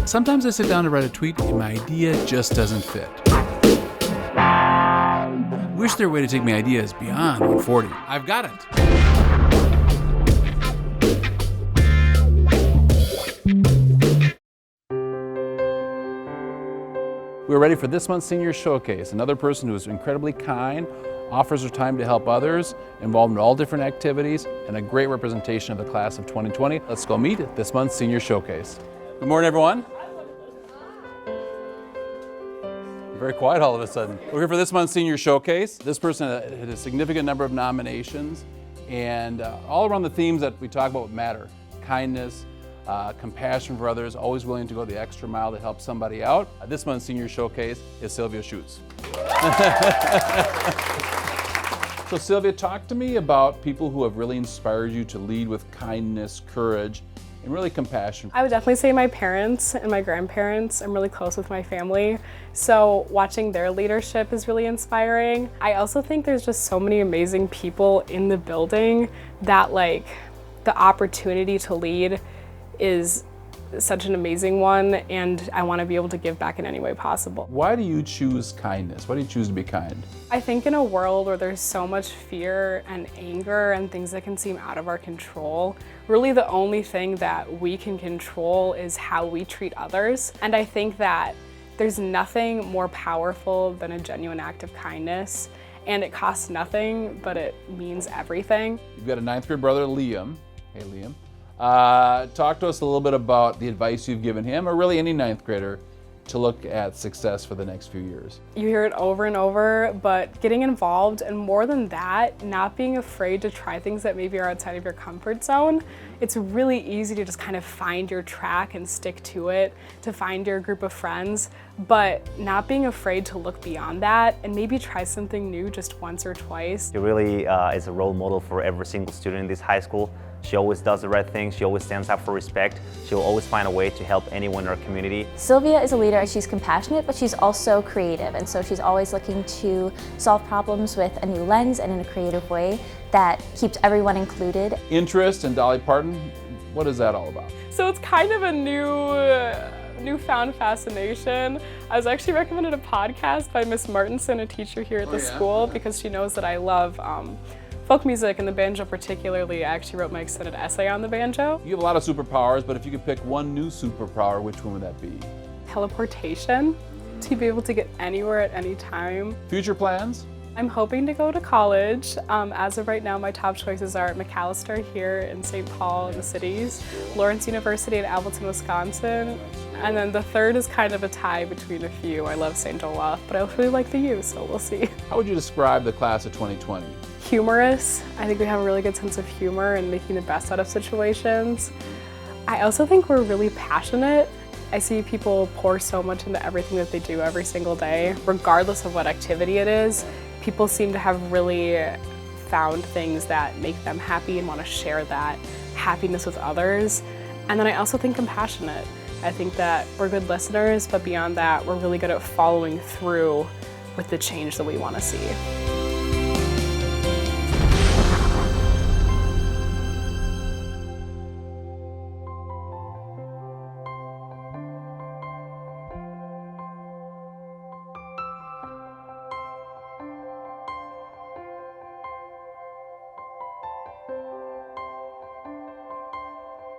Sometimes I sit down to write a tweet and my idea just doesn't fit. Wish there were a way to take my ideas beyond 140. I've got it. We're ready for this month's Senior Showcase. Another person who is incredibly kind, offers her time to help others, involved in all different activities, and a great representation of the class of 2020. Let's go meet this month's Senior Showcase. Good morning, everyone. Very quiet all of a sudden. We're here for this month's Senior Showcase. This person had a significant number of nominations, and all around the themes that we talk about matter. Kindness, compassion for others, always willing to go the extra mile to help somebody out. This month's Senior Showcase is Sylvia Schutz. So Sylvia, talk to me about people who have really inspired you to lead with kindness, courage, and really compassion. I would definitely say my parents and my grandparents. I'm really close with my family, so watching their leadership is really inspiring. I also think there's just so many amazing people in the building that the opportunity to lead is such an amazing one, and I want to be able to give back in any way possible. Why do you choose kindness? Why do you choose to be kind? I think in a world where there's so much fear and anger and things that can seem out of our control, really the only thing that we can control is how we treat others. And I think that there's nothing more powerful than a genuine act of kindness, and it costs nothing, but it means everything. You've got a 9th grade brother, Liam. Hey, Liam. Talk to us a little bit about the advice you've given him, or really any 9th grader, to look at success for the next few years. You hear it over and over, but getting involved, and more than that, not being afraid to try things that maybe are outside of your comfort zone. It's really easy to just kind of find your track and stick to it, to find your group of friends, but not being afraid to look beyond that and maybe try something new just once or twice. She really is a role model for every single student in this high school. She always does the right thing. She always stands up for respect. She'll always find a way to help anyone in our community. Sylvia is a leader. She's compassionate, but she's also creative. And so she's always looking to solve problems with a new lens and in a creative way that keeps everyone included. Interest in Dolly Parton, what is that all about? So it's kind of a newfound fascination. I was actually recommended a podcast by Miss Martinson, a teacher here at the school, because she knows that I love folk music and the banjo particularly. I actually wrote my extended essay on the banjo. You have a lot of superpowers, but if you could pick one new superpower, which one would that be? Teleportation, to be able to get anywhere at any time. Future plans? I'm hoping to go to college. As of right now, my top choices are Macalester here in St. Paul in the cities, Lawrence University in Appleton, Wisconsin, and then the third is kind of a tie between a few. I love St. Olaf, but I really like the U, so we'll see. How would you describe the class of 2020? Humorous. I think we have a really good sense of humor and making the best out of situations. I also think we're really passionate. I see people pour so much into everything that they do every single day, regardless of what activity it is. People seem to have really found things that make them happy and want to share that happiness with others. And then I also think compassionate. I think that we're good listeners, but beyond that, we're really good at following through with the change that we want to see.